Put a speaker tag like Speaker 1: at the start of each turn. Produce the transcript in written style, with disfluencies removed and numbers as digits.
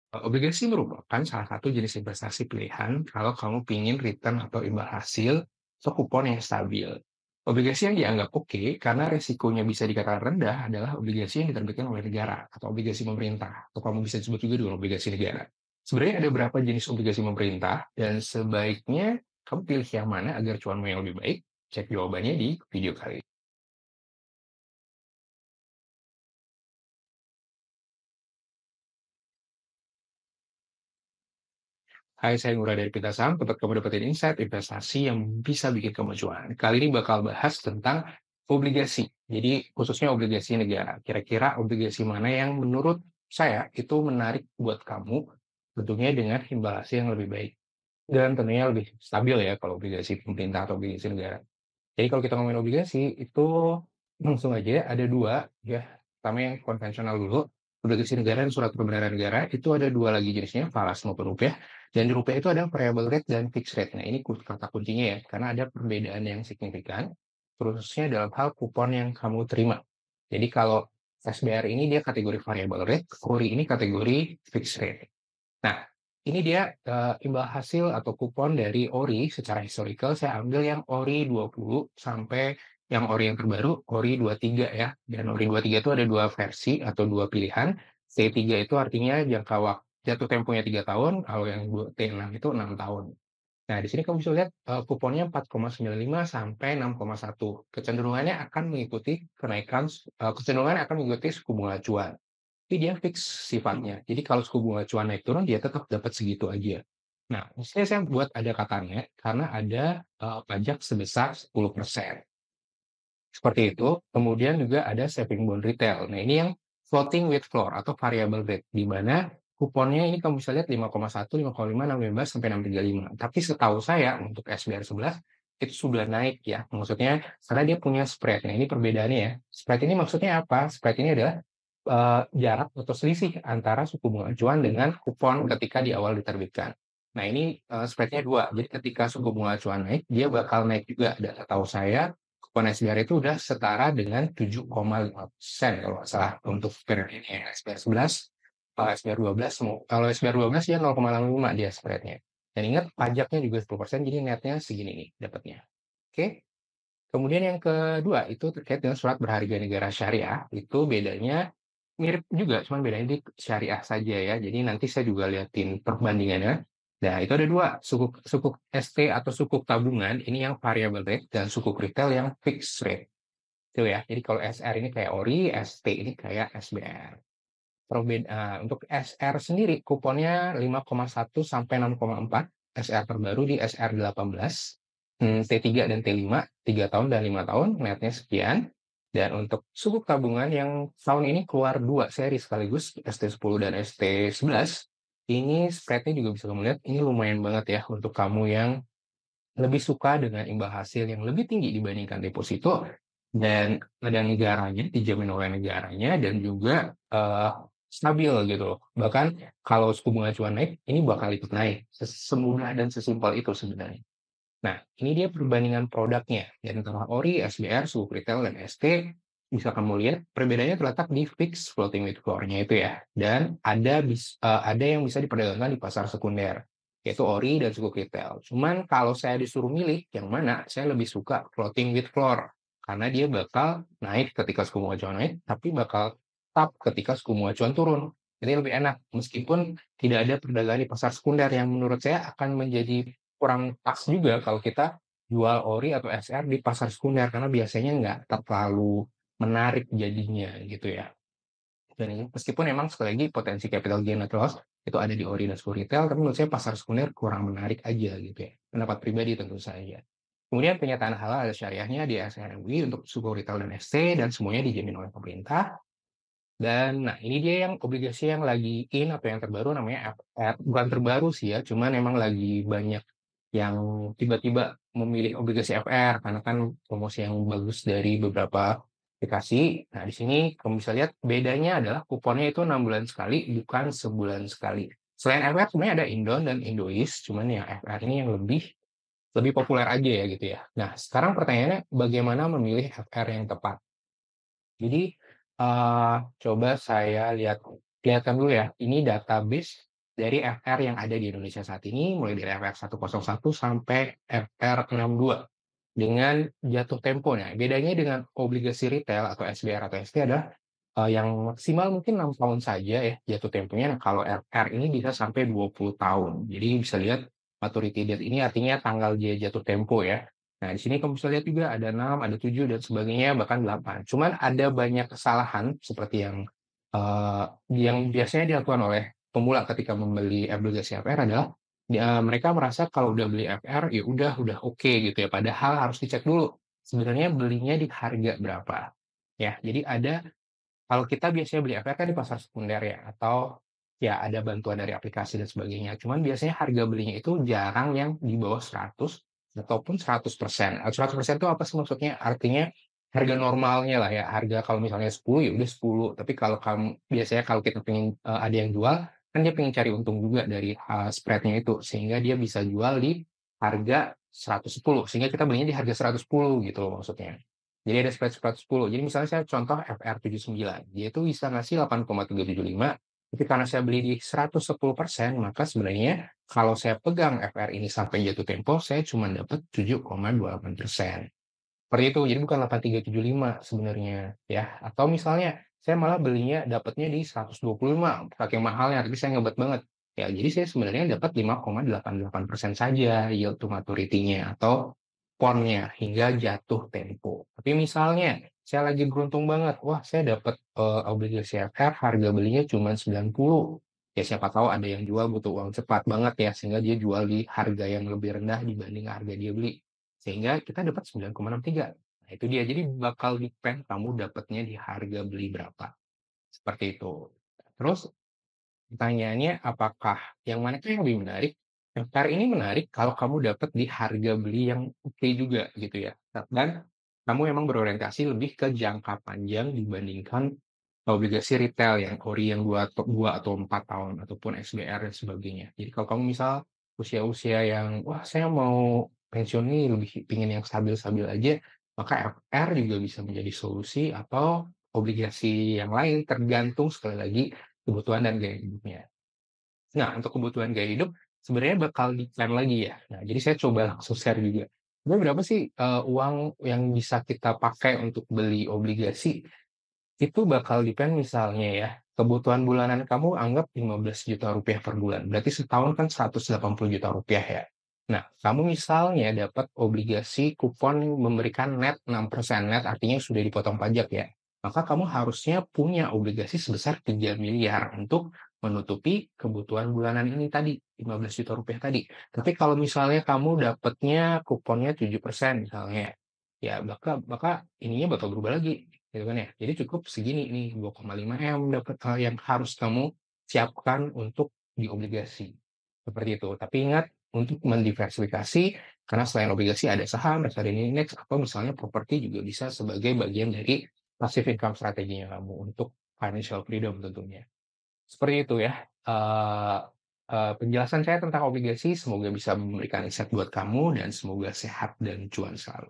Speaker 1: Obligasi merupakan salah satu jenis investasi pilihan kalau kamu pingin return atau imbal hasil atau kupon yang stabil. Obligasi yang dianggap oke karena resikonya bisa dikatakan rendah adalah obligasi yang diterbitkan oleh negara atau obligasi pemerintah, atau kamu bisa sebut juga dengan obligasi negara. Sebenarnya ada beberapa jenis obligasi pemerintah dan sebaiknya kamu pilih yang mana agar cuanmu yang lebih baik. Cek jawabannya di video kali ini. Hai, saya Ngurah dari Pintasam, tempat kamu dapetin insight investasi yang bisa bikin kamu cuan. Kali ini bakal bahas tentang obligasi. Jadi khususnya obligasi negara. Kira-kira obligasi mana yang menurut saya itu menarik buat kamu, tentunya dengan imbal hasil yang lebih baik. Dan tentunya lebih stabil ya kalau obligasi pemerintah atau obligasi negara. Jadi kalau kita ngomongin obligasi itu langsung aja ada dua ya. Pertama yang konvensional dulu, obligasi negara dan surat pembayaran negara itu ada dua lagi jenisnya, falas maupun rupiah. Dan di rupiah itu ada variable rate dan fixed rate. Nah ini kata kuncinya ya, karena ada perbedaan yang signifikan, khususnya dalam hal kupon yang kamu terima. Jadi kalau SBR ini dia kategori variable rate, KURI ini kategori fixed rate. Nah, ini dia imbal hasil atau kupon dari ORI secara historical. Saya ambil yang ORI 20 sampai yang ORI yang terbaru, ORI 23 ya. Dan ORI 23 itu ada dua versi atau dua pilihan. T3 itu artinya jangka waktu jatuh temponya 3 tahun, kalau yang T6 itu 6 tahun. Nah, di sini kamu bisa lihat kuponnya 4,95 sampai 6,1. Kecenderungannya akan mengikuti kenaikan, kecenderungannya akan mengikuti suku bunga acuan. Tapi dia fix sifatnya. Jadi kalau suku bunga acuan naik turun, dia tetap dapat segitu aja. Nah, saya buat ada katanya karena ada pajak sebesar 10%. Seperti itu. Kemudian juga ada saving bond retail. Nah, ini yang floating with floor atau variable rate, di mana kuponnya ini kamu bisa lihat 5,1, 5,5, 6,15, sampai 6,35. Tapi setahu saya untuk SBR 11 itu sudah naik ya. Maksudnya karena dia punya spread. Nah, ini perbedaannya ya. Spread ini maksudnya apa? Spread ini adalah jarak atau selisih antara suku bunga acuan dengan kupon ketika di awal diterbitkan. Nah, ini spreadnya dua. Jadi ketika suku bunga acuan naik, dia bakal naik juga. Dan setahu saya kupon SBR itu udah setara dengan 7,5% kalau nggak salah untuk periode ini ya. SBR 11, kalau SBR 12, kalau SBR 12 ya 0,85 dia spreadnya. Dan ingat pajaknya juga 10%, jadi netnya segini nih dapatnya. Oke. Kemudian yang kedua itu terkait dengan surat berharga negara syariah. Itu bedanya mirip juga, cuman bedanya di syariah saja ya. Jadi nanti saya juga liatin perbandingannya. Nah, itu ada dua, sukuk sukuk ST atau sukuk tabungan, ini yang variable rate, dan sukuk retail yang fixed rate. Itu ya. Jadi kalau SR ini kayak ORI, ST ini kayak SBR. Untuk SR sendiri kuponnya 5,1 sampai 6,4, SR terbaru di SR 18, T3 dan T5, 3 tahun dan 5 tahun, netnya sekian. Dan untuk sukuk tabungan yang tahun ini keluar dua seri sekaligus, ST10 dan ST11, ini spreadnya juga bisa kamu lihat, ini lumayan banget ya untuk kamu yang lebih suka dengan imbal hasil yang lebih tinggi dibandingkan deposito, dan ada negaranya, dijamin oleh negaranya, dan juga stabil gitu loh. Bahkan kalau suku bunga acuan naik, ini bakal ikut naik. Semudah dan sesimpel itu sebenarnya. Nah, ini dia perbandingan produknya. Di antara ORI, SBR, suku retail, dan ST, bisa kamu lihat perbedaannya terletak di fixed floating with floor-nya itu ya. Dan ada yang bisa diperdagangkan di pasar sekunder, yaitu ORI dan suku retail. Cuman kalau saya disuruh milih yang mana, saya lebih suka floating with floor. Karena dia bakal naik ketika suku bunga acuan naik, tapi bakal tetap ketika suku bunga acuan turun. Jadi lebih enak, meskipun tidak ada perdagangan di pasar sekunder yang menurut saya akan menjadi kurang pas juga kalau kita jual ori atau SR di pasar sekunder, karena biasanya nggak terlalu menarik jadinya gitu ya. Dan ini meskipun memang sekali lagi potensi capital gain atau loss itu ada di ori dan suku retail, tapi menurut saya pasar sekunder kurang menarik aja gitu ya. Pendapat pribadi tentu saja. Kemudian penyataan halal ada syariahnya di SRMI untuk suku retail dan ST, dan semuanya dijamin oleh pemerintah. Dan nah ini dia yang obligasi yang lagi in atau yang terbaru namanya FR. Bukan terbaru sih ya, cuman memang lagi banyak yang tiba-tiba memilih obligasi FR karena kan promosi yang bagus dari beberapa aplikasi. Nah, di sini kamu bisa lihat bedanya adalah kuponnya itu 6 bulan sekali, bukan sebulan sekali. Selain FR sebenarnya ada Indon dan Indois, cuman yang FR ini yang lebih lebih populer aja ya gitu ya. Nah, sekarang pertanyaannya bagaimana memilih FR yang tepat? Jadi coba saya lihatkan dulu ya, ini database dari FR yang ada di Indonesia saat ini, mulai dari FR 101 sampai FR 62 dengan jatuh tempo. Nah, bedanya dengan obligasi retail atau SBR atau ST adalah yang maksimal mungkin 6 tahun saja ya jatuh temponya. Nah, kalau FR ini bisa sampai 20 tahun. Jadi bisa lihat maturity date ini artinya tanggal dia jatuh tempo ya. Nah, di sini kamu bisa lihat juga ada 6, ada 7 dan sebagainya, bahkan 8. Cuman ada banyak kesalahan seperti yang biasanya dilakukan oleh pemula ketika membeli obligasi FR adalah mereka merasa kalau udah beli FR ya udah oke gitu ya. Padahal harus dicek dulu sebenarnya belinya di harga berapa. Ya, jadi ada kalau kita biasanya beli FR kan di pasar sekunder ya, atau ya ada bantuan dari aplikasi dan sebagainya. Cuman biasanya harga belinya itu jarang yang di bawah 100 ataupun 100%. 100% itu apa sih maksudnya? Artinya harga normalnya lah ya. Harga kalau misalnya 10 ya udah 10. Tapi kalau kamu biasanya kalau kita pengen ada yang jual, kan dia pengen cari untung juga dari spreadnya itu sehingga dia bisa jual di harga 110 sehingga kita belinya di harga 110 gitu loh maksudnya. Jadi ada spread 110. Jadi misalnya saya contoh FR79, dia itu bisa ngasih 8,375, tapi karena saya beli di 110%, maka sebenarnya kalau saya pegang FR ini sampai jatuh tempo, saya cuma dapat 7,28%. Seperti itu, jadi bukan 8,375 sebenarnya ya. Atau misalnya saya malah belinya dapatnya di 125, saking mahalnya, tapi saya ngebet banget. Ya, jadi saya sebenarnya dapat 5,88% saja yield to maturity-nya atau ponnya hingga jatuh tempo. Tapi misalnya saya lagi beruntung banget, wah saya dapat obligasi FR harga belinya cuma 90. Ya siapa tahu ada yang jual butuh uang cepat banget ya, sehingga dia jual di harga yang lebih rendah dibanding harga dia beli. Sehingga kita dapat 9,63. Nah, itu dia. Jadi bakal depend kamu dapatnya di harga beli berapa. Seperti itu. Terus pertanyaannya apakah yang mana yang lebih menarik? FR ini menarik kalau kamu dapat di harga beli yang oke juga gitu ya. Dan kamu memang berorientasi lebih ke jangka panjang dibandingkan obligasi retail yang ori yang 2 atau 4 tahun ataupun SBR dan sebagainya. Jadi kalau kamu misal usia-usia yang wah saya mau pensiun nih lebih pingin yang stabil-stabil aja, maka FR juga bisa menjadi solusi atau obligasi yang lain tergantung sekali lagi kebutuhan dan gaya hidupnya. Nah, untuk kebutuhan gaya hidup sebenarnya bakal di-plan lagi ya. Nah, jadi saya coba langsung share juga. Sebenarnya berapa sih uang yang bisa kita pakai untuk beli obligasi itu bakal depend misalnya ya, kebutuhan bulanan kamu anggap 15 juta rupiah per bulan, berarti setahun kan 180 juta rupiah ya. Nah, kamu misalnya dapat obligasi kupon yang memberikan net 6% net artinya sudah dipotong pajak ya, maka kamu harusnya punya obligasi sebesar 3 miliar untuk menutupi kebutuhan bulanan ini tadi, 15 juta rupiah tadi. Tapi kalau misalnya kamu dapatnya kuponnya 7% misalnya, ya maka ininya bakal berubah lagi gitu kan ya. Jadi cukup segini nih 2,5 M dapat yang harus kamu siapkan untuk di obligasi. Seperti itu. Tapi ingat untuk mendiversifikasi karena selain obligasi ada saham, reksadana indeks atau misalnya properti juga bisa sebagai bagian dari passive income strateginya kamu untuk financial freedom tentunya. Seperti itu ya. Eh, penjelasan saya tentang obligasi semoga bisa memberikan insight buat kamu dan semoga sehat dan cuan selalu.